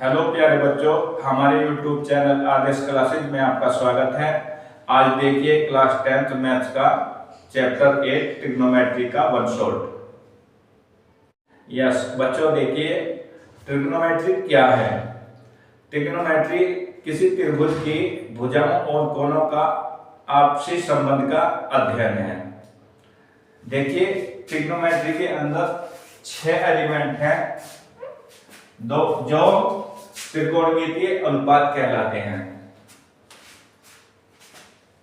Hello प्यारे बच्चों, हमारे YouTube चैनल आदेश क्लासेज में आपका स्वागत है। आज देखिए क्लास 10th मैथ्स का चैप्टर 8 ट्रिग्नोमेट्री का वन शॉट। यस बच्चों, देखिए ट्रिग्नोमेट्री क्या है। ट्रिग्नोमेट्री किसी त्रिभुज की भुजाओं और कोणों का आपसी संबंध का अध्ययन है। देखिए ट्रिग्नोमेट्री के अंदर 6 एलिमेंट हैं जो त्रिकोणमितीय अनुपात कहलाते हैं।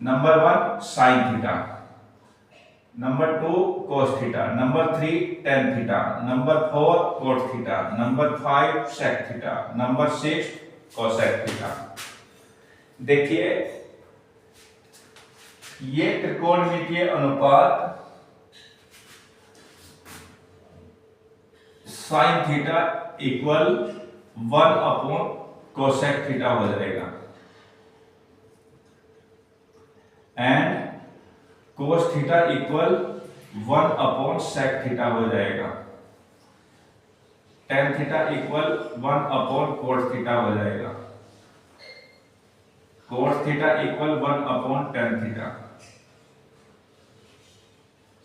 Number 1 sine theta, number 2 cos theta, number 3 tan theta, number 4 cot theta, number 5 sec theta, number 6 cosec theta. देखिए ये त्रिकोणमितीय अनुपात sine theta equal 1 upon cosec theta हो जाएगा and cos theta equal 1 upon sec theta हो जाएगा। Tan theta equal 1 upon cot theta हो जाएगा। Cot theta equal 1 upon tan theta.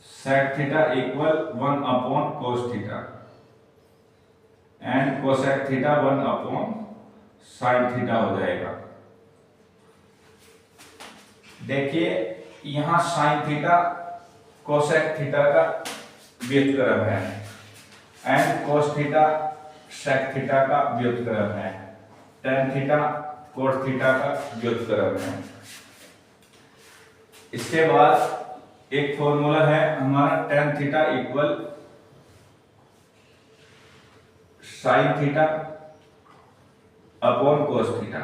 Sec theta equal 1 upon cos theta and cosec theta 1 upon sine theta हो जाएगा। देखिए यहां sine theta cosec theta का व्युत्क्रम है and cos theta sec theta का व्युत्क्रम है। टेन थीटा कोट थीटा का व्युत्क्रम है। इसके बाद एक फॉर्मूला है हमारा ten theta equal sign theta upon cos theta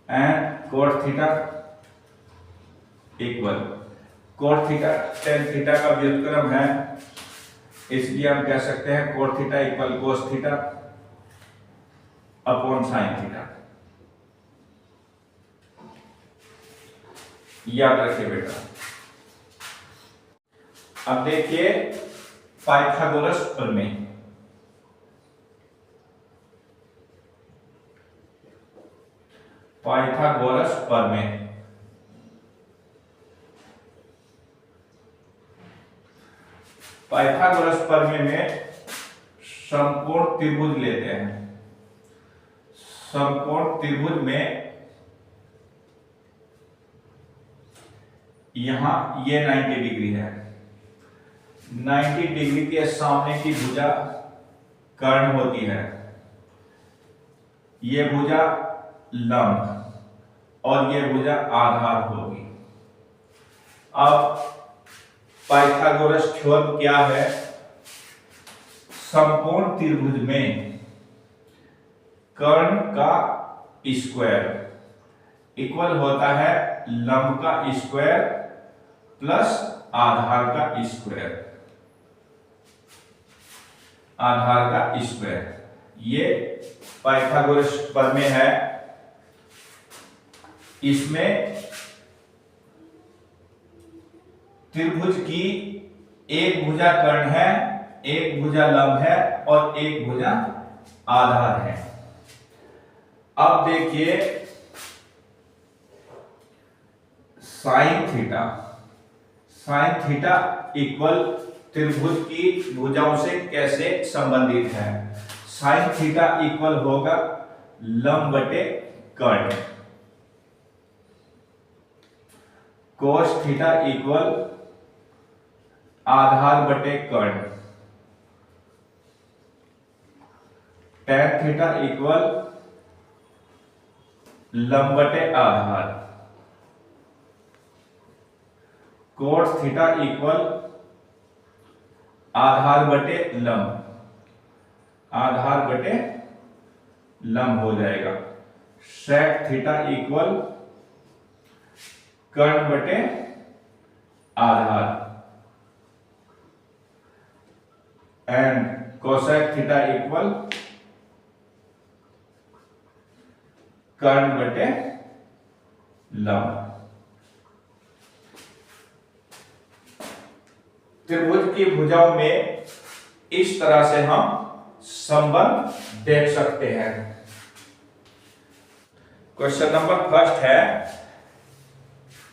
and quote theta equal cot theta tan theta का व्युत्क्रम है, इसलिए हम कह सकते हैं coat theta equal cos theta upon sine theta. याद रखिए बेटा। अब देखिए पाइथागोरस प्रमेय। पाइथागोरस प्रमेय पाइथागोरस प्रमेय में समकोण त्रिभुज लेते हैं। समकोण त्रिभुज में यहां ये 90 डिग्री है। 90 डिग्री के सामने की भुजा कर्ण होती है। ये भुजा लंब और ये भुजा आधार होगी। अब पाइथागोरस थ्योरम क्या है? समकोण त्रिभुज में कर्ण का स्क्वायर इक्वल होता है लंब का स्क्वायर प्लस आधार का स्क्वायर। आधार का स्क्वायर ये पाइथागोरस प्रमेय है। इसमें त्रिभुज की एक भुजा कर्ण है, एक भुजा लंब है और एक भुजा आधार है। अब देखिए sine theta. Sign theta equal त्रिभुज की भुजाओं से कैसे संबंधित है? साइन थीटा इक्वल होगा लंब बटे कर्ण। कोस थीटा इक्वल आधार बटे कर्ण। टेन थीटा इक्वल लंब बटे आधार। कोट थीटा इक्वल आधार बटे लंब। आधार बटे लंब हो जाएगा। सेक थीटा इक्वल कर्ण बटे आधार एंड कोसेक थीटा इक्वल कर्ण बटे लंब। त्रिभुज की भुजाओं में इस तरह से हम संबंध देख सकते हैं। क्वेश्चन नंबर फर्स्ट है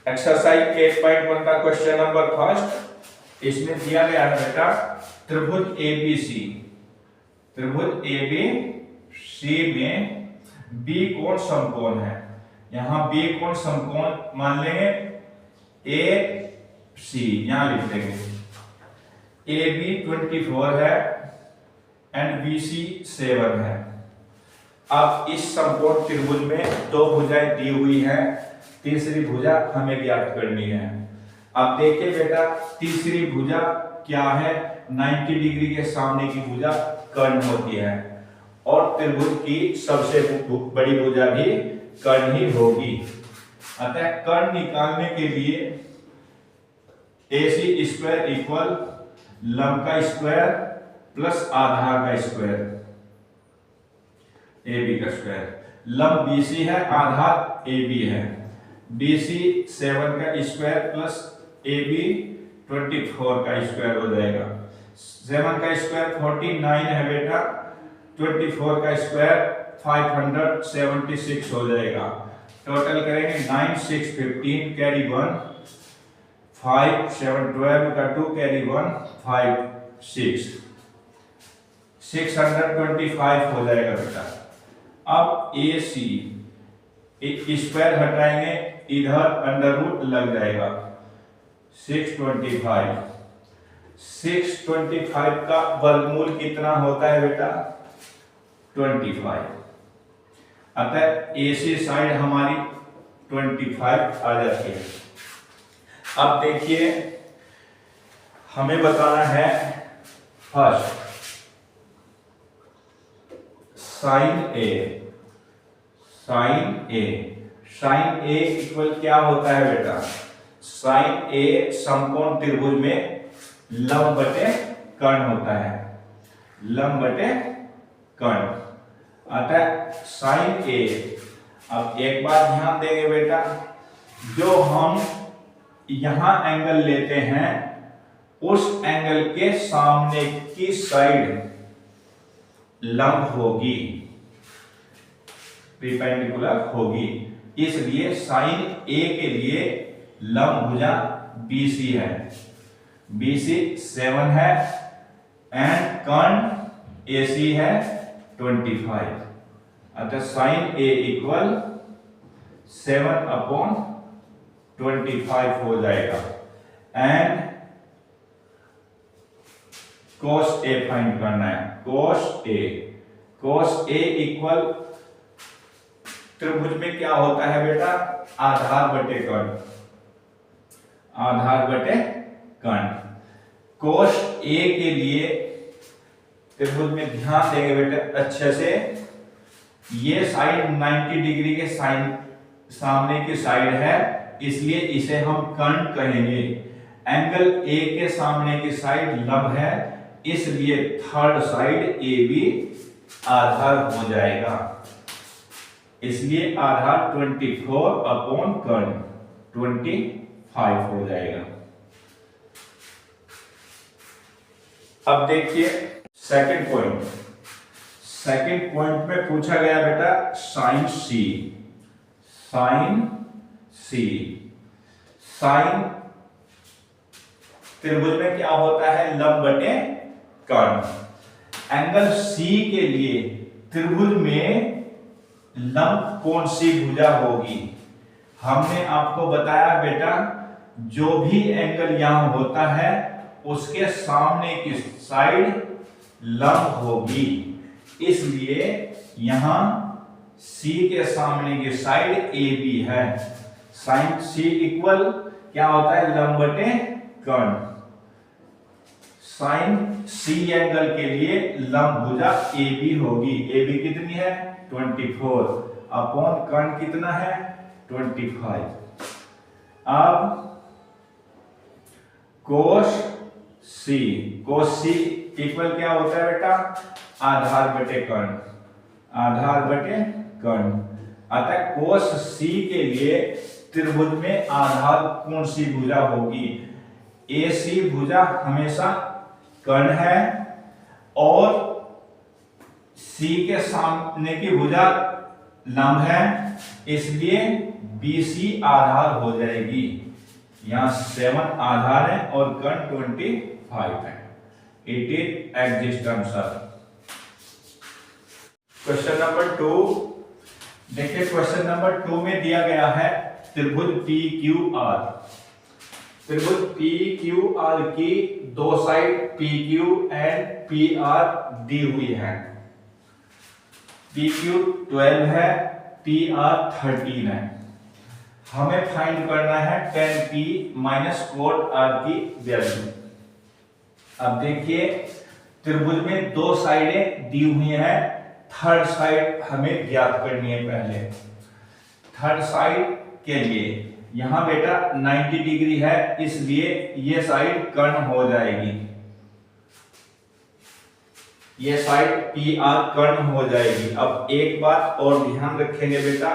एक्सरसाइज 8.1 का क्वेश्चन नंबर फर्स्ट। इसमें दिया गया है बेटा त्रिभुज एबीसी, त्रिभुज एबीसी में बी कोण समकोण है। यहां बी कोण समकोण मान लेंगे ए सी, यहां लिख देंगे ए बी 24 है एंड बी सी 7 है। अब इस समकोण त्रिभुज में दो भुजाएं दी हुई हैं, तीसरी भुजा हमें ज्ञात करनी है। अब देखिए बेटा तीसरी भुजा क्या है, 90 डिग्री के सामने की भुजा कर्ण होती है और त्रिभुज की सबसे बड़ी भुजा भी कर्ण ही होगी। अतः कर्ण निकालने के लिए AC स्क्वायर इक्वल लंब का स्क्वायर प्लस आधार का स्क्वायर, AB का स्क्वायर। लंब BC है, आधार AB है। BC 7 का स्क्वायर प्लस AB 24 का स्क्वायर हो जाएगा। 7 का स्क्वायर 49 है बेटा, 24 का स्क्वायर 576 हो जाएगा। टोटल करेंगे 9 6 15 कैरी 1 5 7 12 का 2 कैरी 1 5 6 625 हो जाएगा बेटा। अब AC स्क्वायर हटाएंगे, इधर अंडर रूट लग जाएगा 625। 625 का वर्गमूल कितना होता है बेटा 25। अतः AC साइड हमारी 25 आ जाती है। अब देखिए हमें बताना है फर्स्ट साइन ए। साइन ए इक्वल क्या होता है बेटा, साइन ए समकोण त्रिभुज में लंब बटे कर्ण होता है, लंब बटे कर्ण। अतः साइन ए, अब एक बात ध्यान देंगे बेटा, जो हम यहां एंगल लेते हैं उस एंगल के सामने की साइड लंब होगी, परपेंडिकुलर होगी। इसलिए साइन ए के लिए लंब भुजा BC है, BC 7 है एंड कर्ण AC है 25। अतः साइन ए इक्वल 7/25 हो जाएगा। एंड cos A फाइंड करना है, cos A इक्वल त्रिभुज में क्या होता है बेटा, आधार बटे कर्ण, आधार बटे कर्ण। cos A के लिए त्रिभुज में ध्यान देंगे बेटा अच्छे से, ये साइड 90 डिग्री के सामने की साइड है, इसलिए इसे हम कर्ण कहेंगे। एंगल A के सामने की साइड लंब है, इसलिए थर्ड साइड AB आधार हो जाएगा। इसलिए आधार 24 अपॉन कर्ण 25 हो जाएगा। अब देखिए सेकंड पॉइंट। सेकंड पॉइंट में पूछा गया बेटा साइन C। साइन त्रिभुज में क्या होता है, लंब बटे कर्ण। एंगल C के लिए त्रिभुज में लंब कौन सी भुजा होगी, हमने आपको बताया बेटा जो भी एंगल यहां होता है उसके सामने की साइड लंब होगी, इसलिए यहां C के सामने की साइड AB है। साइन C इक्वल क्या होता है, लंब बटे कर्ण। साइन C एंगल के लिए लंब भुजा AB होगी, AB कितनी है 24 अपॉन कर्ण कितना है 25। अब cos C इक्वल क्या होता है बेटा, आधार बटे कर्ण, आधार बटे कर्ण। अतः cos C के लिए त्रिभुज में आधार कौन सी भुजा होगी, AC भुजा हमेशा कर्ण है और सी के सामने की भुजा लंब है, इसलिए BC आधार हो जाएगी। यहां 7 आधार है और कर्ण 25 है। It is exist answer. Question number 2 देखिए, क्वेश्चन नंबर 2 में दिया गया है त्रिभुज PQR। त्रिभुज PQR की दो साइड PQ एंड PR दी हुई है। PQ 12 है, PR 13 है। हमें फाइंड करना है tan P minus cot R की वैल्यू। अब देखिए, त्रिभुज में दो साइडें दी हुई हैं, थर्ड साइड हमें ज्ञात करनी है। पहले थर्ड साइड के लिए यहां बेटा 90 डिग्री है, इसलिए ये साइड कर्ण हो जाएगी। ये साइड PR कर्ण हो जाएगी। अब एक बात और ध्यान रखेंगे बेटा,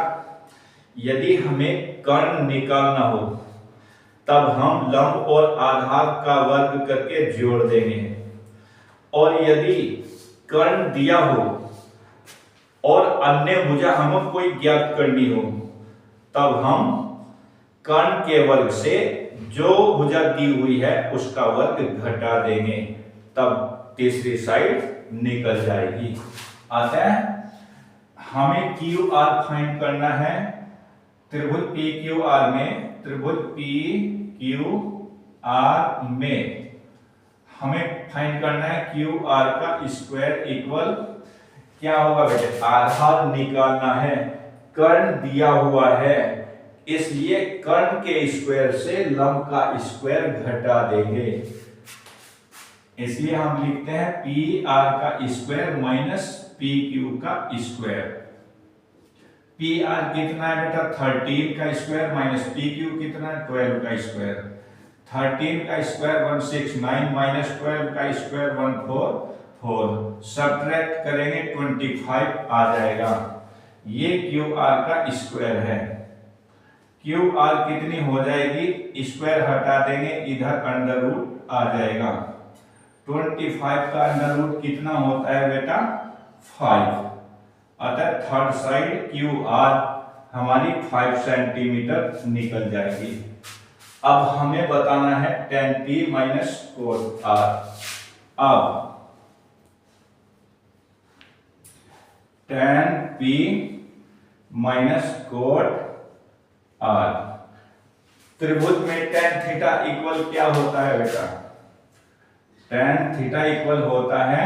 यदि हमें कर्ण निकालना हो तब हम लंब और आधार का वर्ग करके जोड़ देंगे, और यदि कर्ण दिया हो और अन्य भुजा हमें कोई ज्ञात करनी हो तब हम कर्ण के वर्ग से जो भुजा दी हुई है उसका वर्ग घटा देंगे, तब तीसरी साइड निकल जाएगी। आता है, हमें QR फाइंड करना है। त्रिभुज PQR में, त्रिभुज PQR में हमें फाइंड करना है QR का स्क्वायर इक्वल क्या होगा बेटे, आधार निकालना है। कर्ण दिया हुआ है, इसलिए कर्ण के स्क्वायर से लंब का स्क्वायर घटा देंगे। इसलिए हम लिखते हैं PR का स्क्वायर माइनस PQ का स्क्वायर। PR कितना है बेटा, 13 का स्क्वायर माइनस PQ कितना है, 12 का स्क्वायर। 13 का स्क्वायर 169 माइनस 12 का स्क्वायर 144। सब्ट्रैक्ट करेंगे 25 आ जाएगा। ये QR का स्क्वायर है। QR कितनी हो जाएगी, स्क्वायर हटा देंगे, इधर अंडर रूट आ जाएगा। 25 का अंडर रूट कितना होता है बेटा, 5। अतः थर्ड साइड QR हमारी 5 सेंटीमीटर निकल जाएगी। अब हमें बताना है tan P minus cot R। अब tan P minus cot R, त्रिभुज में tan थीटा इक्वल क्या होता है बेटा, tan थीटा इक्वल होता है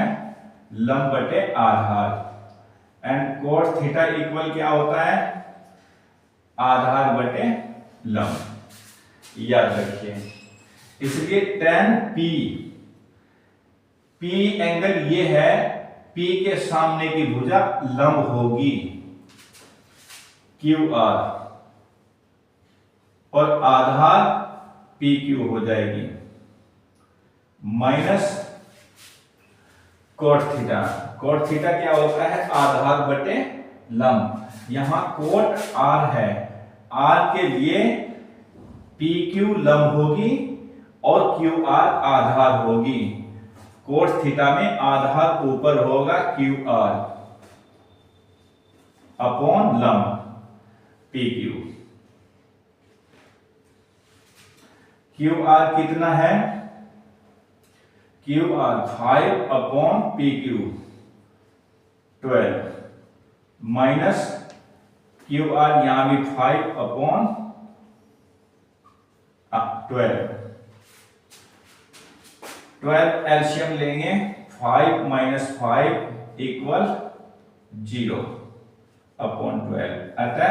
लंब बटे आधार, एंड cot थीटा इक्वल क्या होता है, आधार बटे लंब। याद रखिए, इसलिए tan P एंगल ये है, P के सामने की भुजा लंब होगी QR और आधार PQ हो जाएगी, minus cot theta. cot theta क्या होता है, आधार बटे लंब। यहां cot R है, R के लिए PQ लंब होगी और QR आधार होगी। cot थीटा में आधार ऊपर होगा QR अपॉन लंब PQ। QR कितना है, QR 5 upon PQ 12 minus QR यहां भी 5 अपॉन 12 एलसीएम लेंगे, 5 माइनस 5 इक्वल 0 अपॉन 12। अतः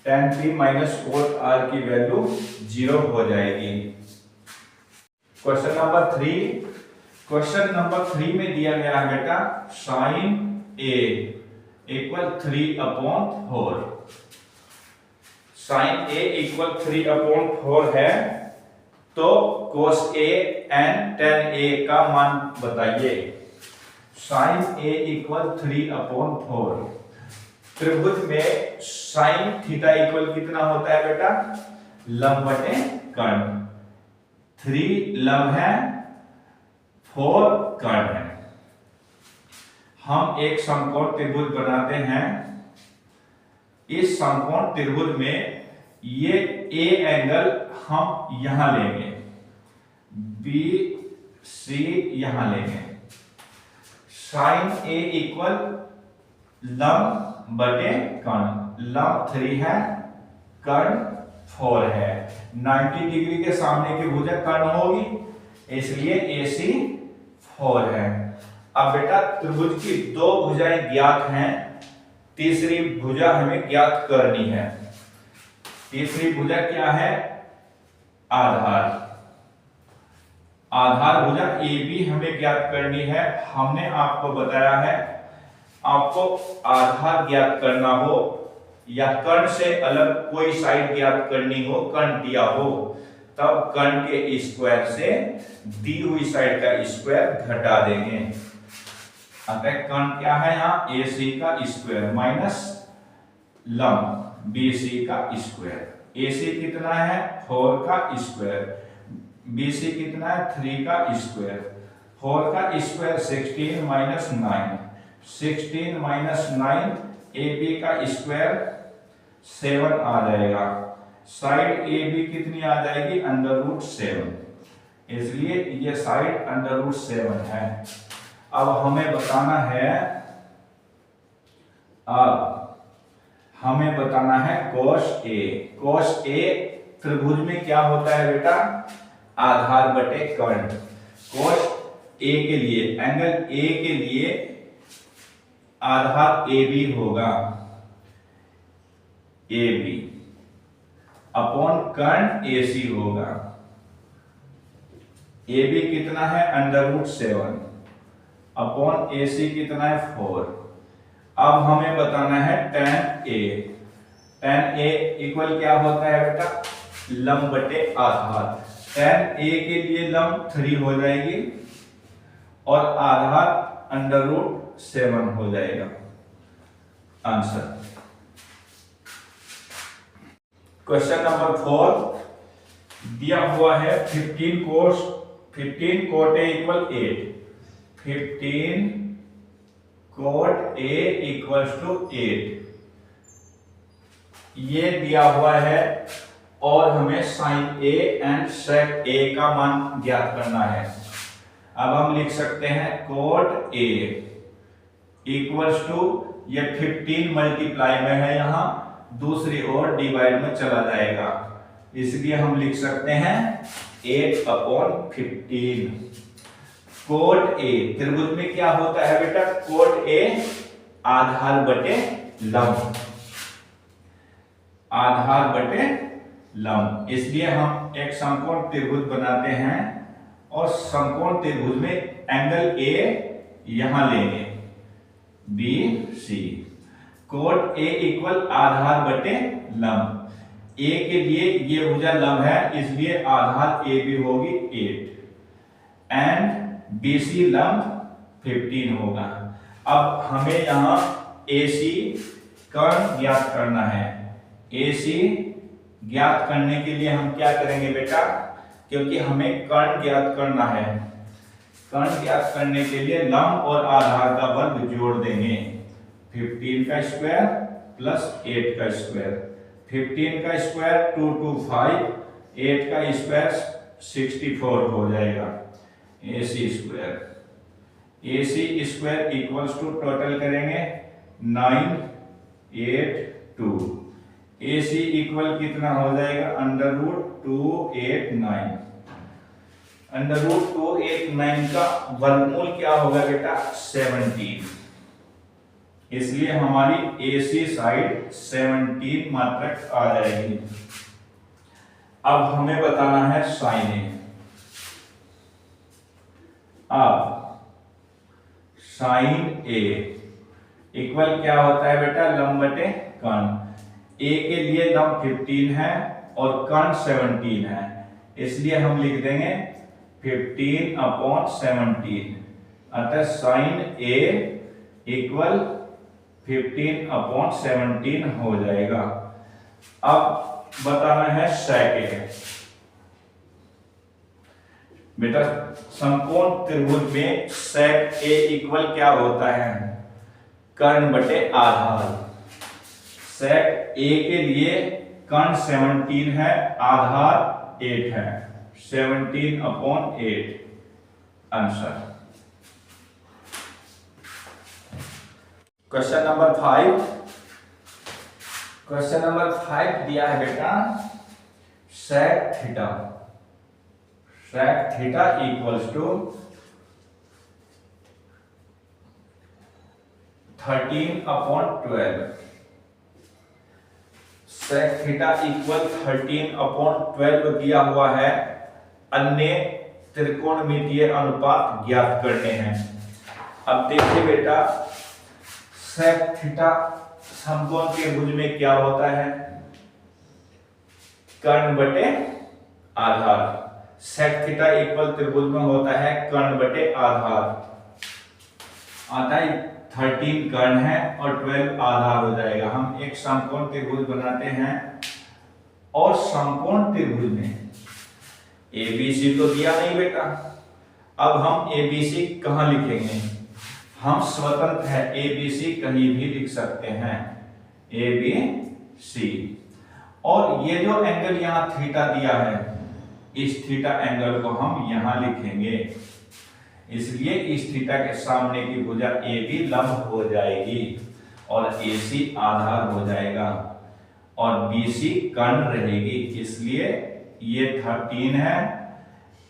tan P minus cot R की वैल्यू 0 हो जाएगी। क्वेश्चन नंबर 3, क्वेश्चन नंबर 3 में दिया गया है बेटा sin A equal 3 upon 4। sin A equal 3 upon 4 है, तो cos A and tan A का मान बताइए। sin A equal 3 upon 4। त्रिभुज में sin थीटा इक्वल कितना होता है बेटा, लंब बटे कर्ण। 3 लंब है, 4 कर्ण है। हम एक समकोण त्रिभुज बनाते हैं। इस समकोण त्रिभुज में ये ए एंगल हम यहां लेंगे, बी सी यहां लेंगे। साइन ए इक्वल लंब बटे कर्ण। लंब 3 है, कर्ण 4 है। 90 डिग्री के सामने की भुजा कर्ण होगी, इसलिए AC 4 है। अब बेटा त्रिभुज की 2 भुजाएं ज्ञात हैं, तीसरी भुजा हमें ज्ञात करनी है। तीसरी भुजा क्या है? आधार। आधार भुजा AB हमें ज्ञात करनी है। हमने आपको बताया है, आपको आधार ज्ञात करना हो या कर्ण से अलग कोई साइड ज्ञात करनी हो, कर्ण दिया हो, तब कर्ण के स्क्वायर से दी हुई साइड का स्क्वायर घटा देंगे। अतः कर्ण क्या है यहाँ? AC का स्क्वायर माइनस लंब BC का स्क्वायर। AC कितना है? 4 का स्क्वायर। BC कितना है? 3 का स्क्वायर। 4 का स्क्वायर 16 माइनस 9, 16 माइनस 9 AB का स्क्वायर 7 आ जाएगा। साइड AB कितनी आ जाएगी? √7, इसलिए ये साइड √7 है। अब हमें बताना है cos A। cos A त्रिभुज में क्या होता है बेटा? आधार बटे कर्ण। cos A के लिए, एंगल A के लिए आधार AB होगा, AB अपॉन कर्ण AC होगा। AB कितना है? √7 अपॉन AC कितना है? 4। अब हमें बताना है tan A। tan A equal क्या होता है बेटा? लंब बटे आधार। tan A के लिए लंब 3 हो जाएगी और आधार √7 हो जाएगा। आंसर। क्वेश्चन नंबर 4 दिया हुआ है 15 cot A equal 8। 15 cot A equals to 8 ये दिया हुआ है और हमें sin A and sec A का मान ज्ञात करना है। अब हम लिख सकते हैं cot A इक्वल्स टू, ये 15 मल्टीप्लाई में है, यहां दूसरी ओर डिवाइड में चला जाएगा, इसलिए हम लिख सकते हैं 8/15। cot A त्रिभुज में क्या होता है बेटा? cot A आधार बटे लंब, आधार बटे लंब, इसलिए हम एक समकोण त्रिभुज बनाते हैं और समकोण त्रिभुज में एंगल A यहां लेंगे, BC। cot A इक्वल आधार बटे लंब। A के लिए ये भुजा लंब है, इसलिए आधार AB होगी 8 एंड BC लंब 15 होगा। अब हमें यहां AC कर्ण ज्ञात करना है। AC ज्ञात करने के लिए हम क्या करेंगे बेटा? क्योंकि हमें कर्ण ज्ञात करना है, कर्ण ज्ञात करने के लिए लंब और आधार का वर्ग जोड़ देंगे। 15 का स्क्वायर प्लस 8 का स्क्वायर। 15 का स्क्वायर 225, 8 का स्क्वायर 64 हो जाएगा। AC square, AC square equals to, total करेंगे 9, 8, 2। AC इक्वल कितना हो जाएगा? √289। √289 का वर्गमूल क्या होगा बेटा? 17, इसलिए हमारी AC साइड 17 मात्रक आ जाएगी। अब हमें बताना है sin A। अब sin A इक्वल क्या होता है बेटा? लंब बटे कर्ण। A के लिए लंब 15 है और कर्ण 17 है, इसलिए हम लिख देंगे 15/17। अतः sin A इक्वल 15/17 हो जाएगा। अब बताना है sec A। बेटा समकोण त्रिभुज में sec A इक्वल क्या होता है? कर्ण बटे आधार। सेक ए के लिए कर्ण 17 है, आधार 8 है, 17/8 answer. Question number 5। Question number 5 दिया है बेटा sec theta. Sec theta equals to 13/12। Sec theta equal 13/12 दिया हुआ है। अन्य त्रिकोणमितीय अनुपात ज्ञात करने हैं। अब देखिए बेटा सेक थीटा समकोण त्रिभुज में क्या होता है? कर्ण बटे आधार। सेक थीटा इक्वल त्रिभुज में होता है कर्ण बटे आधार। आता है 13 कर्ण है और 12 आधार हो जाएगा। हम एक समकोण त्रिभुज बनाते हैं और समकोण त्रिभुज में एबीसी तो दिया नहीं बेटा। अब हम एबीसी कहां लिखेंगे? हम स्वतंत्र है, एबीसी कहीं भी लिख सकते हैं, एबीसी। और ये जो एंगल यहां थीटा दिया है, इस थीटा एंगल को हम यहां लिखेंगे। इसलिए इस थीटा के सामने की भुजा AB लंब हो जाएगी और AC आधार हो जाएगा और BC कर्ण रहेगी। इसलिए ये 13 है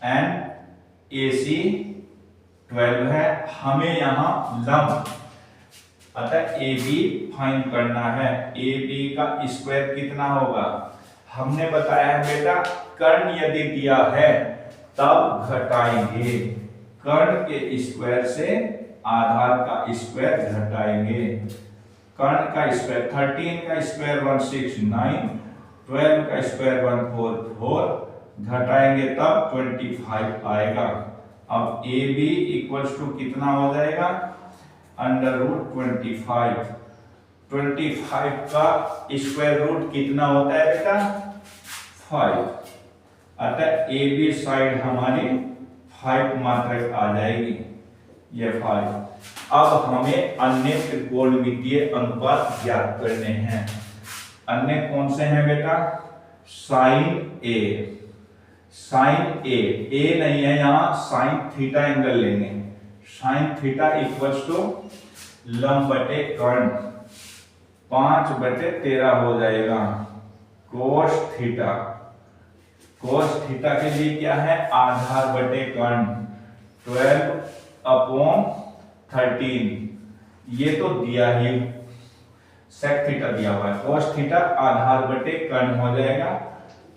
एंड AC 12 है। हमें यहां लंब अतः AB फाइंड करना है। AB का स्क्वायर कितना होगा? हमने बताया है बेटा कर्ण यदि दिया है तब घटाएंगे। कर्ण के स्क्वायर से आधार का स्क्वायर घटाएंगे। कर्ण का स्क्वायर 13 का स्क्वायर 169, 12 का स्क्वायर 144, घटाएंगे तब 25 आएगा। अब AB इक्वल्स टू कितना हो जाएगा? √25। 25 का स्क्वायर रूट कितना होता है बेटा? 5। अतः AB साइड हमारी 5 मात्रक आ जाएगी, ये 5। अब हमें अन्य त्रिकोणमितीय अनुपात ज्ञात करने हैं। अन्य कौन से हैं बेटा? साइन ए। साइन ए नहीं है यहां, साइन थीटा एंगल लेंगे। साइन थीटा इक्वल्स टू लंब बटे कर्ण 5/13 हो जाएगा। कोस थीटा, कोस थीटा के लिए क्या है? आधार बटे कर्ण 12/13। ये तो दिया ही, सेक थीटा दिया हुआ है। कोस थीटा आधार बटे कर्ण हो जाएगा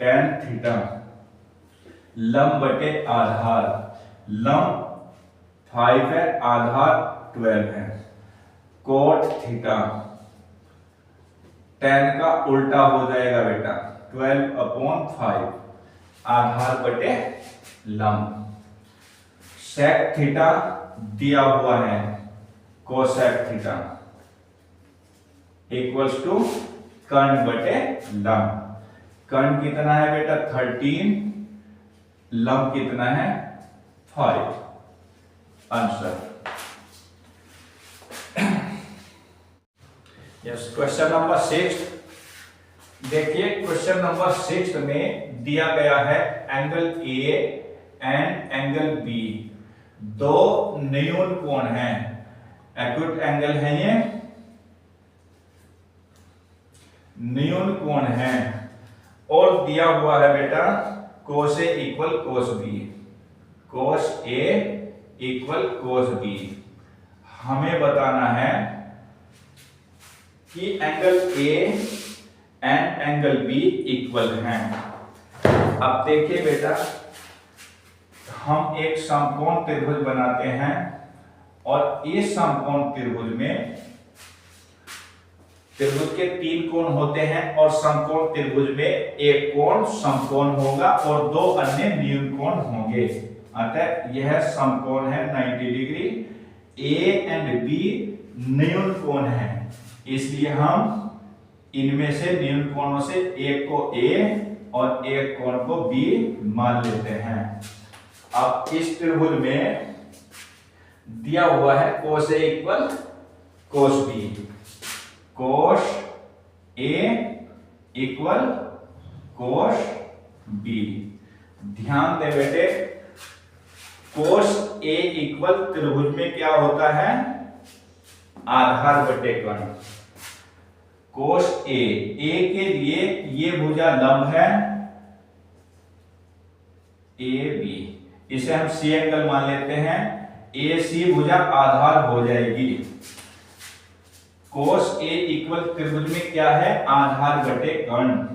tan थीटा। लंब बटे आधार, लंब 5 है, आधार 12 है। कोट थीटा, tan का उल्टा हो जाएगा बेटा 12/5, आधार बटे लंब। सेक थीटा दिया हुआ है, कोसेक थीटा इक्वल्स टू कर्ण बटे लंब। कर्ण कितना है बेटा? 13, लंब कितना है? 5 आंसर। यस, क्वेश्चन नंबर 6 देखिए। क्वेश्चन नंबर 6 में दिया गया है angle A and angle B, दो न्यून कोण हैं, एक्यूट एंगल है, ये न्यून कोण है और दिया हुआ है बेटा cos A equal cos B, cos A equal cos B। हमें बताना है कि angle A and angle B equal हैं। अब देखिए बेटा, हम एक समकोण त्रिभुज बनाते हैं और इस समकोण त्रिभुज में त्रिभुज के 3 कोण होते हैं और समकोण त्रिभुज में एक कोण समकोण होगा और 2 अन्य न्यून कोण होंगे। अतः यह समकोण है 90 डिग्री। A एंड B न्यून कोण है, इसलिए हम इनमें से न्यून कोणों से एक को A और एक कोण को B मान लेते हैं। अब इस त्रिभुज में दिया हुआ है cos A equal cos B, cos A equal cos B. ध्यान दे बेटे, कोस ए इक्वल त्रिभुज में क्या होता है, आधार बटे कर्ण। कोस ए के लिए ये भुजा लंब है ए बी, इसे हम सी एंगल मान लेते हैं। ए सी भुजा आधार हो जाएगी। कोस ए इक्वल त्रिभुज में क्या है, आधार बटे कर्ण।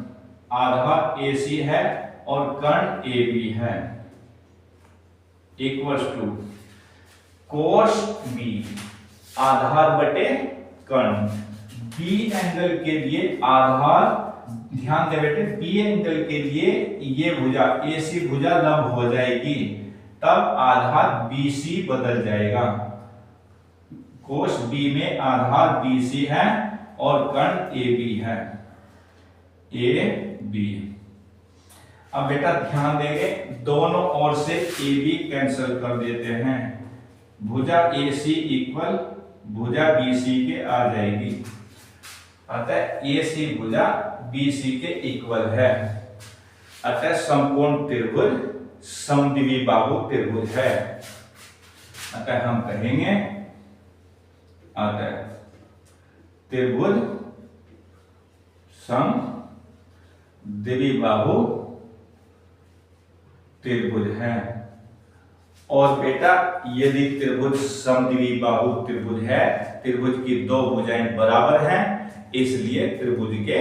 आधार ए सी है और कर्ण ए बी है, इक्वल्स टू कोस बी आधार बटे कर्ण। बी एंगल के लिए आधार, ध्यान दे बेटे, बी एंगल के लिए ये भुजा ए सी भुजा लंब हो जाएगी, तब आधार बी सी बदल जाएगा। कोस बी में आधार बी सी है और कर्ण ए बी है, ए बी। अब बेटा ध्यान देंगे, दोनों ओर से ए बी कैंसिल कर देते हैं। भुजा ए सी इक्वल भुजा बी सी के आ जाएगी, अतः ए सी भुजा बी सी के इक्वल है। अतः समकोण त्रिभुज समद्विबाहु त्रिभुज है। अतः हम कहेंगे, अतः त्रिभुज समद्विबाहु त्रिभुज है। और बेटा यदि त्रिभुज समद्विबाहु त्रिभुज है, त्रिभुज की दो भुजाएं बराबर हैं, इसलिए त्रिभुज के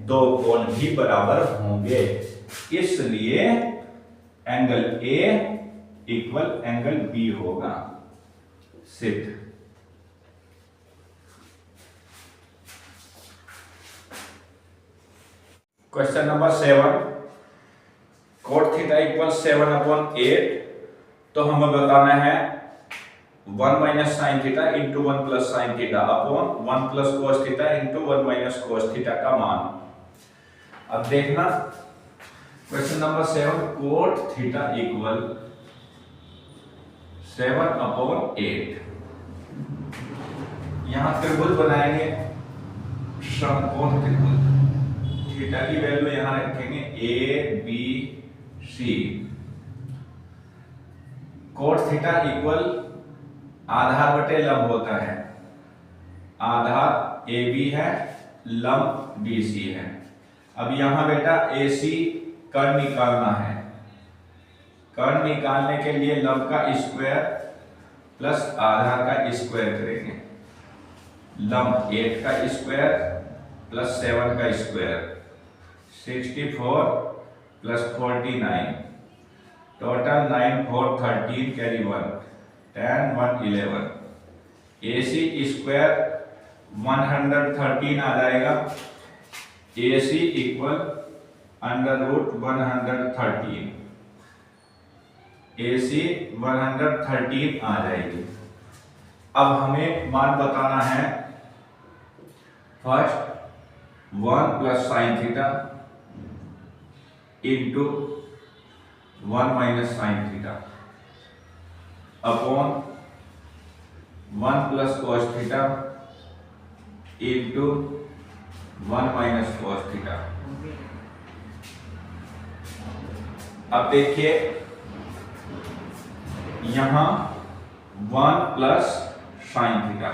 दो कोण भी बराबर होंगे। इसलिए angle A equal angle B होगा, सिद्ध। Question number 7, cot theta equal 7/8। तो हमें बताना है 1 minus sine theta into 1 plus sine theta upon 1 plus cos theta into 1 minus cos theta का मान। अब देखना question number 7, cot theta equal 7/8। यहां त्रिभुज बनाएंगे, समकोण त्रिभुज। थीटा की वैल्यू यहां रखेंगे A B C. Cot theta equal आधार बटे लंब होता है, आधार ए बी है, लंब बी सी है। अब यहां बेटा ए सी कर्ण निकालना है। कर्ण निकालने के लिए लंब का स्क्वायर प्लस आधार का स्क्वायर करेंगे। लंब 8 का स्क्वायर प्लस 7 का स्क्वायर 64 प्लस 49, टोटल 9 4 13 कैरी 1 10 1 11। ए सी स्क्वायर 113 आ जाएगा। ए सी इक्वल अंडर रूट 113, ए सी 113 आ जाएगी। अब हमें मान बताना है, first 1 plus sine theta into 1 minus sine theta upon 1 plus cos theta into 1 minus cos theta. अब देखिए यहां 1 plus sine theta,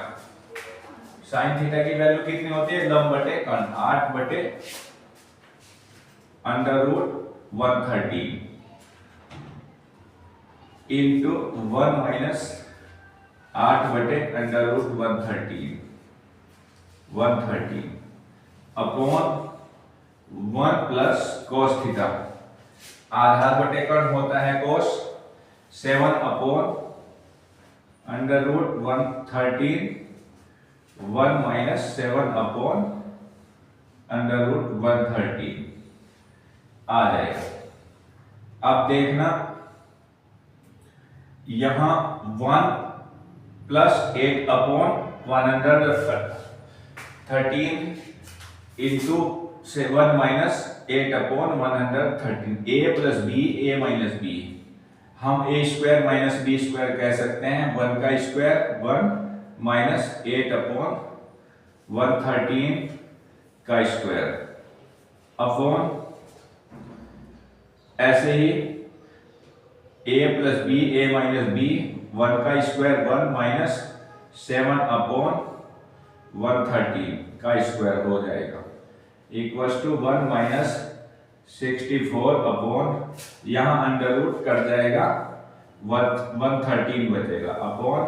sine theta की वैल्यू कितनी होती है, लंब बटे कर्ण 8 बटे अंडर रूट 113 इंटू 1 माइनस 8 बटे under root 113 upon 1 plus cos theta. आधार बटे कर्ण होता है cos, 7 upon under root 113 1 minus 7 upon under root 113 आ जाएगा। अब देखना यहां 1 plus 8 upon 113 into 7 minus 8 upon 113, A plus B A minus B. हम A square minus B square कह सकते हैं, 1 का स्क्वायर 1 माइनस 8/113 का स्क्वायर अपॉन ऐसे ही a plus B A minus B 1 का स्क्वायर 1 माइनस 7/113 का स्क्वायर हो जाएगा इक्वल्स टू 1 माइनस 64 अपॉन यहाँ अंडर रूट कट जाएगा 113 बचेगा अपॉन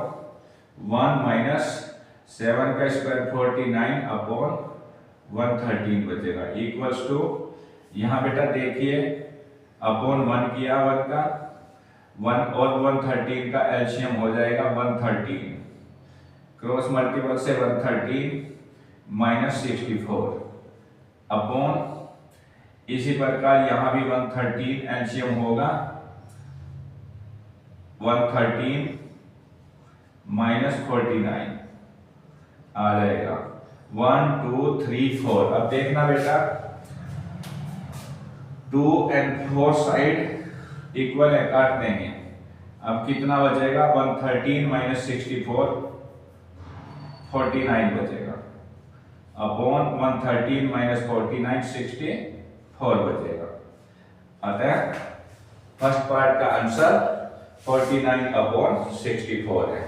1 माइनस 7 का स्क्वायर 49 अपॉन 113 बचेगा इक्वल्स टू यहाँ बेटा देखिए अपॉन 1 किया 1 का 1 और 113 का एलसीएम हो जाएगा 113 क्रॉस मल्टीपल से 113 माइनस 64 अपॉन इसी प्रकार यहाँ भी 113 एलसीएम होगा 113 माइनस 49 आ जाएगा 1 2 3 4। अब देखना बेटा 2 और 4 साइड इक्वल है काट देंगे। अब कितना बचेगा 113 माइनस 64 49 बचेगा अपॉन 113 माइनस 49 64 बचेगा। अतः फर्स्ट पार्ट का आंसर 49/64 है।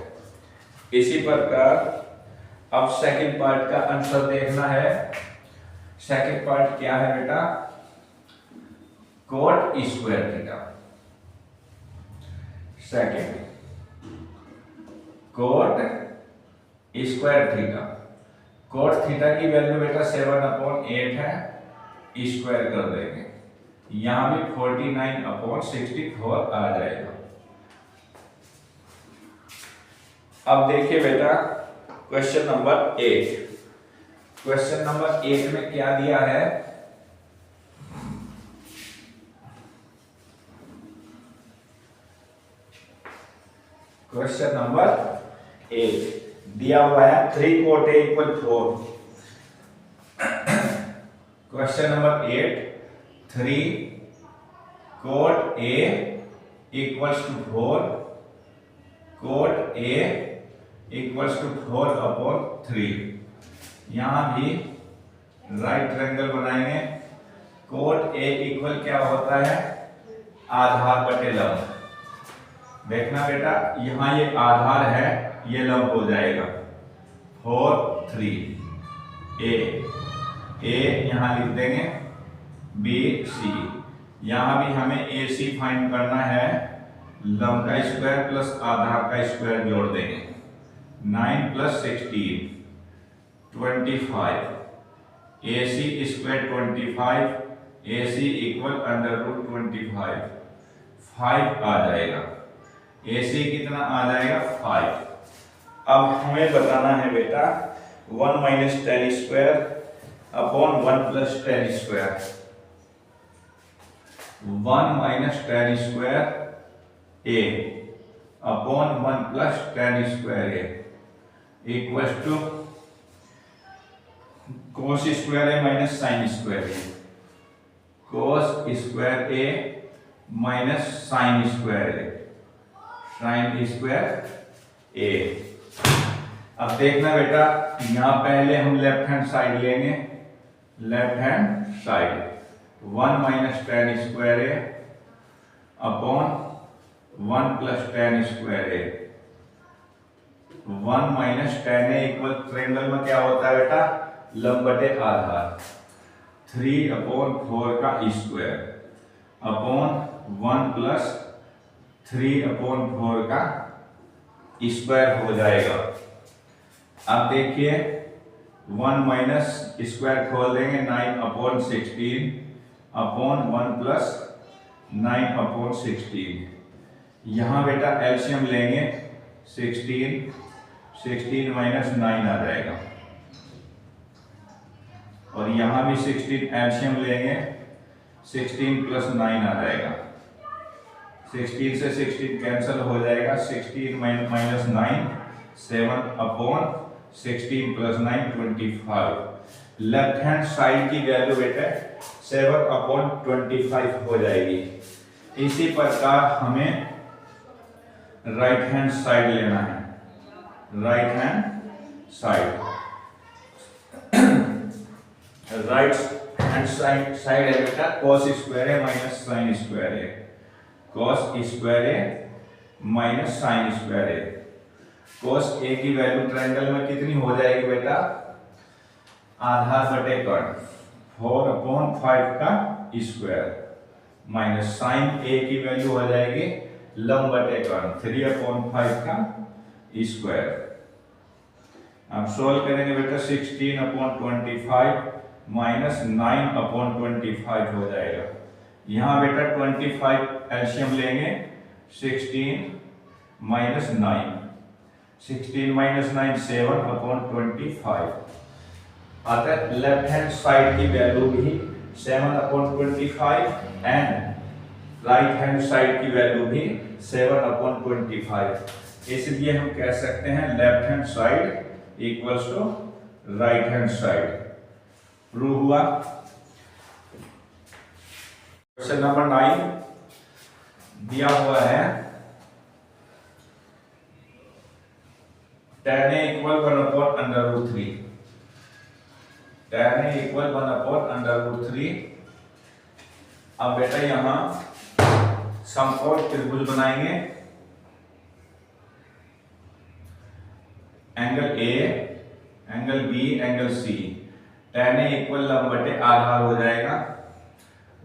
इसी प्रकार अब सेकंड पार्ट का आंसर देखना है। सेकंड पार्ट क्या है बेटा coat square theta. Second coat square theta. Cot theta की वैल्यू बेटा 7/8 है स्क्वायर कर देंगे यहां भी 49/64 आ जाएगा। अब देखिए बेटा क्वेश्चन नंबर 8। क्वेश्चन नंबर 8 में क्या दिया है क्वेश्चन नंबर 8 दिया हुआ है 3 cot A = 4। Question number 8 3 cot A = 4 cot A = 4/3। यहां भी राइट ट्रायंगल बनाएंगे। cot A इक्वल क्या होता है आधार बटे लंब। देखना बेटा यहाँ ये आधार है ये लंब हो जाएगा 4 3 A यहाँ लिख देंगे BC। यहाँ भी हमें AC फाइंड करना है लंब का स्क्वायर प्लस आधार का स्क्वायर जोड़ देंगे 9 + 16 25 AC स्क्वायर 25 AC = √25 5 आ जाएगा। AC कितना आ जाएगा 5। अब हमें बताना है बेटा 1 - tan² upon 1 + tan²। 1 - tan² A upon 1 + tan² A equals to cos² A - sin² A। cos² A - sin² A। अब देखना बेटा यहां पहले हम लेफ्ट हैंड साइड लेंगे। Left hand side 1 - tan² A upon 1 + tan² A। 1 - tan A equal triangle में क्या होता है बेटा लंब बटे आधार 3/4 का स्क्वायर अपॉन 1 + 3/4 का स्क्वायर हो जाएगा। अब देखिए 1 माइनस स्क्वायर खोल देंगे 9/16 अपॉन 1 + 9/16। यहाँ बेटा एलसीएम लेंगे 16 - 9 आ जाएगा और यहाँ भी 16 एलसीएम लेंगे 16 + 9 आ जाएगा। 16 से 16 कैंसिल हो जाएगा 16 - 9 7/16 + 9 25। लेफ्ट हैंड साइड की वैल्यू बेटा 7/25 हो जाएगी। इसी प्रकार हमें राइट हैंड साइड लेना है। Right hand side. Right hand side है बेटा cos स्क्वायर है माइनस साइन स्क्वायर है, cos स्क्वायर है माइनस साइन स्क्वायर है। cos a की वैल्यू ट्रायंगल में कितनी हो जाएगी बेटा, आधार बटे कर्ण 4/5 का स्क्वायर, माइनस साइन a की वैल्यू हो जाएगी लंब बटे कर्ण 3/5 का स्क्वायर। अब सोल्व करेंगे बेटा 16/25 माइनस 9/25 हो जाएगा। यहाँ बेटा 25 एलसीएम लेंगे, 16 माइनस 9, 16 माइनस 9 7/25 आता है। लेफ्ट हैंड साइड की वैल्यू भी 7/25 एंड राइट हैंड साइड की वैल्यू भी 7/25, इसलिए हम कह सकते हैं left hand side equals to right hand side. Prove हुआ। क्वेश्चन नंबर 9 दिया हुआ है tan a equal 1/√3, tan a equal 1/√3। अब बेटा यहां समकोण त्रिभुज बनाएंगे, angle A, angle B, angle C. tan a equal लंब बटे आधार हो जाएगा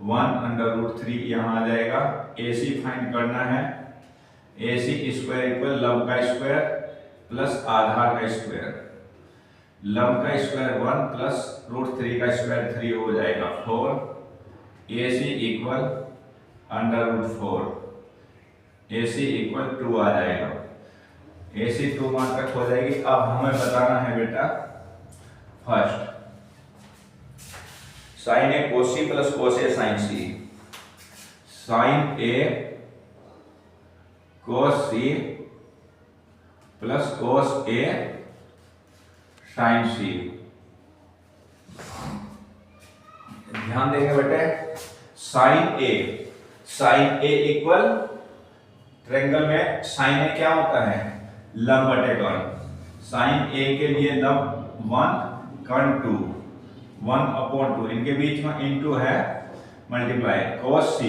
1/√3 यहां आ जाएगा। AC फाइंड करना है, AC स्क्वायर इक्वल लंब का स्क्वायर प्लस आधार का स्क्वायर। लंब का स्क्वायर 1 प्लस √3 का स्क्वायर 3 हो जाएगा 4। AC इक्वल √4, AC इक्वल 2 आ जाएगा। AC 2 मात्रक हो जाएगी। अब हमें बताना है बेटा फर्स्ट साइन ए कोस सी प्लस कोस ए साइन सी। साइन ए कोस सी प्लस कोस ए साइन सी। ध्यान देंगे बेटे, साइन ए इक्वल ट्रायंगल में साइन ए क्या होता है, लंब बटे कर्ण। साइन ए के लिए लंब 1 कर्ण 2, 1/2 इनके बीच में इनटू है मल्टीप्लाई। cos c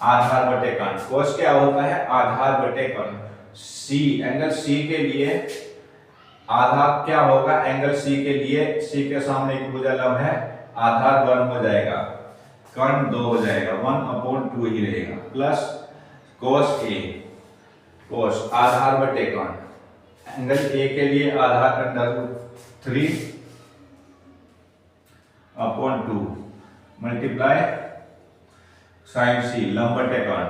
आधार बटे कर्ण, cos क्या होता है, आधार बटे कर्ण। c एंगल c के लिए आधार क्या होगा, एंगल c के लिए c के सामने एक भुजा लंब है, आधार 1 हो जाएगा, कर्ण 2 हो जाएगा, 1/2 ही रहेगा। प्लस cos a, cos आधार बटे कर्ण, एंगल a के लिए आधार √3/2 मल्टीप्लाई साइन c लंब बटे कर्ण।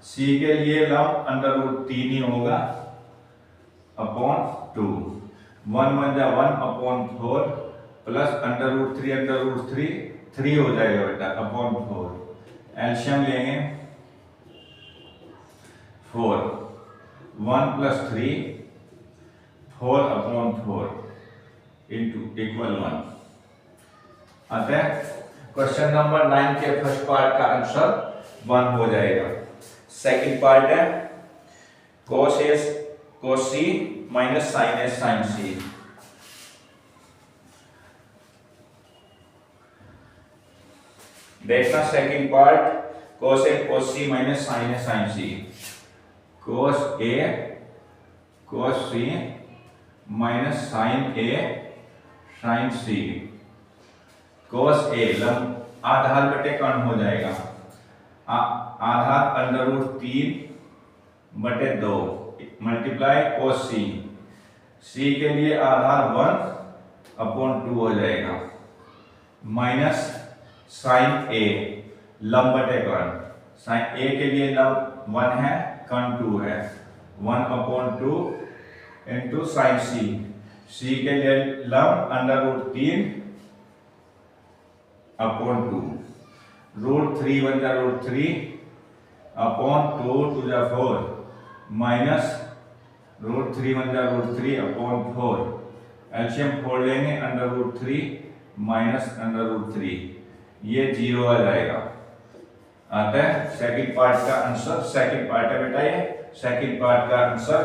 c के लिए लंब √3 ही होगा /2, 1 1 जा 1/4 प्लस √3 3 हो जाएगा बेटा /4। एलसीएम लेंगे 4, 1 प्लस 3 4/4 इंटू इक्वल 1। अतः क्वेश्चन नंबर 9 के फर्स्ट पार्ट का आंसर 1 हो जाएगा। सेकंड पार्ट है cos c minus sin a sin c। देखना second part cos c minus sin a sin c। cos c minus sin a sin c। cos a लंब आधार बटे कर्ण हो जाएगा, आधार √3/2 मल्टीप्लाई cos c। c के लिए आधार 1/2 हो जाएगा, माइनस sin a लंब बटे कर्ण। sin a के लिए लंब 1 है, कर्ण 2 है, 1/2 इंटू sin c। c के लिए लंब √3/2, √3 1 जा √3/2 2 जा 4 माइनस √3 1 जा √3/4। एलसीएम 4 लेंगे, √3 माइनस √3 ये 0 आ जाएगा। अतः सेकंड पार्ट का आंसर, सेकंड पार्ट है बेटा ये, सेकंड पार्ट का आंसर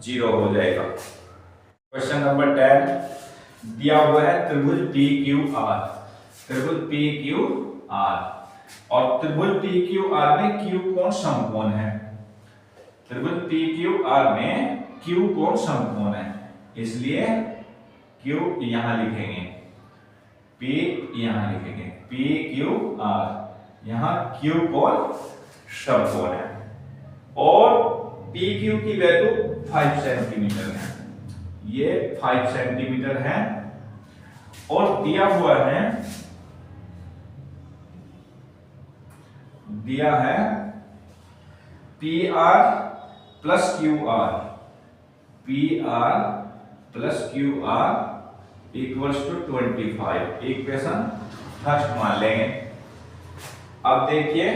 0 हो जाएगा। क्वेश्चन नंबर 10 दिया हुआ है त्रिभुज पी क्यू आर। त्रिभुज पी क्यू आर और त्रिभुज पी क्यू आर में क्यू कोण समकोण है। त्रिभुज पी क्यू आर में क्यू कोण समकोण है, इसलिए क्यू यहां लिखेंगे, पी यहां लिखेंगे, पी क्यू आर, यहां क्यू कोण समकोण है और पी क्यू की वैल्यू 5 सेंटीमीटर है। ये 5 सेंटीमीटर है और दिया हुआ है, दिया है P R plus Q R, P R plus Q R equals to 25। Equation first मान लेंगे। अब देखिए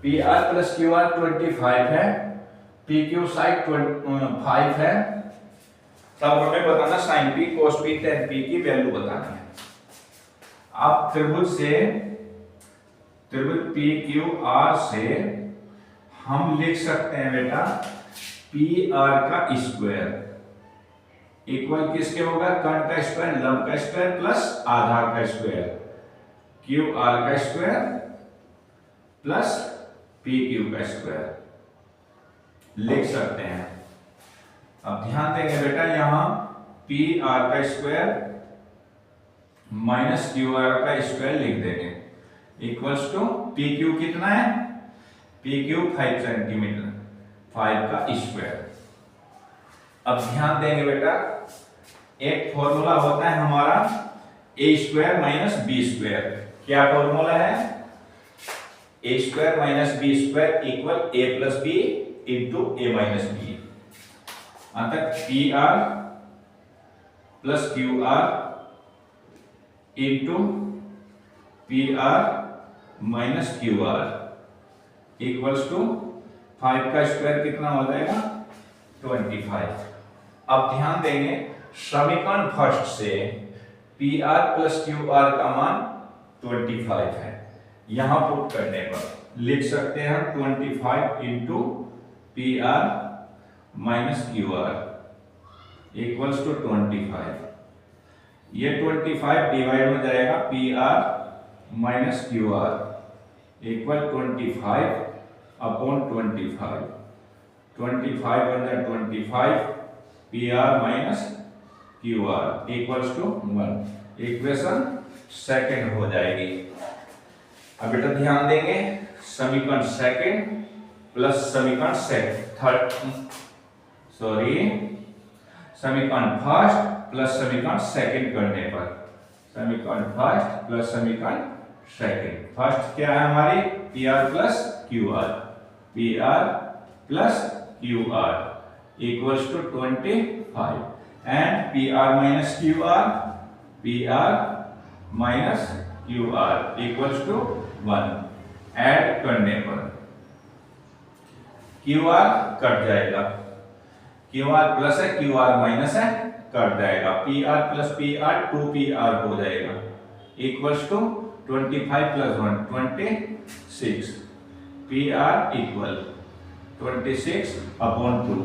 P R plus Q R 25 है, पी क्यू साइड 5 है, तब हमें बताना sign P cos P ten P की वैल्यू बतानी है। अब त्रिभुज पी क्यू आर से हम लिख सकते हैं बेटा पी आर का स्क्वायर इक्वल किसके होगा, कर्ण का स्क्वायर, लंब का स्क्वायर प्लस आधार का स्क्वायर, क्यू आर का स्क्वायर प्लस पी क्यू का स्क्वायर लिख सकते हैं। अब ध्यान देंगे बेटा, यहां पी आर का स्क्वायर माइनस क्यू आर का स्क्वायर लिख देंगे इक्वल्स टू पी क्यू कितना है, पी क्यू 5 सेंटीमीटर, 5 का स्क्वायर। अब ध्यान देंगे बेटा, एक फॉर्मूला होता है हमारा A square minus B square. क्या फॉर्मूला है, A square minus B square equal A plus B into A minus B. अतः P R plus Q R into P R minus Q R equals to 5 का square कितना हो जाएगा, 25। अब ध्यान देंगे समीकरण फर्स्ट से P R plus Q are का मान 25 है, यहां पुट करने पर लिख सकते हैं 25 into P R minus Q R equals to 25। ये 25 डिवाइड हो जाएगा P R minus Q R equal 25 upon 25, 25 अंदर 25 P R minus Q R equals to 1। Equation second हो जाएगी। अब बेटा ध्यान देंगे, समीकरण सेकंड प्लस समीकरण समीकरण फर्स्ट प्लस समीकरण सेकंड करने पर, समीकरण फर्स्ट प्लस समीकरण सेकंड। फर्स्ट क्या है हमारी, P R plus Q R, P R plus Q R equals to 25 and P R minus Q R, P R minus Q R equals to 1। Add करने पर Q R cut जाएगा, Q R plus है Q R minus है, cut जाएगा, P R plus P R 2pr हो जाएगा equals to 25 plus 1 26, P R equal 26 upon 2,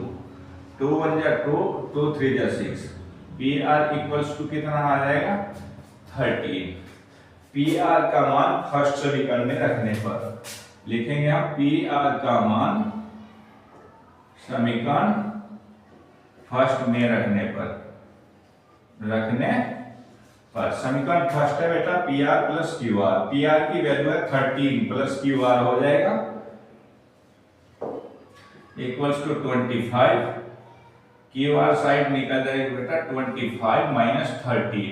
2 1 जा 2, 2 3 जा 6, पी आर इक्वल्स टू कितना आ जाएगा 13। पी आर का मान फर्स्ट समीकरण में रखने पर लिखेंगे हम पी आर का मान समीकरण फर्स्ट में रखने पर समीकरण फर्स्ट है बेटा P R plus Q R, P R की वैल्यू है 13 प्लस क्यू आर हो जाएगा equals to 25, Q R side निकल जाएगी बेटा 25 माइनस 13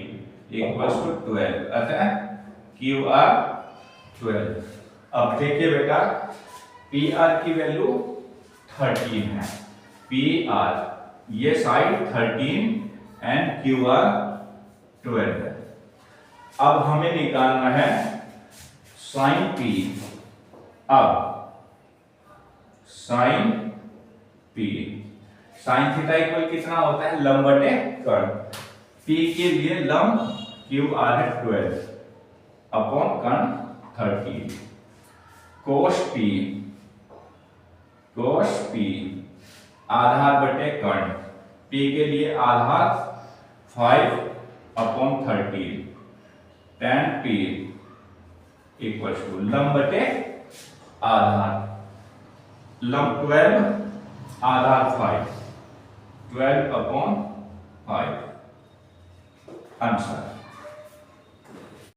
इक्वल्स टू 12, अतः क्यू आर 12। अब देखिए बेटा पी आर की वैल्यू 13 है, पी आर ये साइड 13 एंड क्यू आर 12 है। अब हमें निकालना है साइन पी। अब sine P, sine theta equal कितना होता है, लंब बटे कर्ण। पी के लिए लंब क्यू आर है 12 अपॉन कर्ण 13, कोस पी आधार बटे कर्ण, पी के लिए आधार 5/13, tan p इक्वल टू लंब बटे आधार, लंब 12, आधार 5, 12/5 आंसर।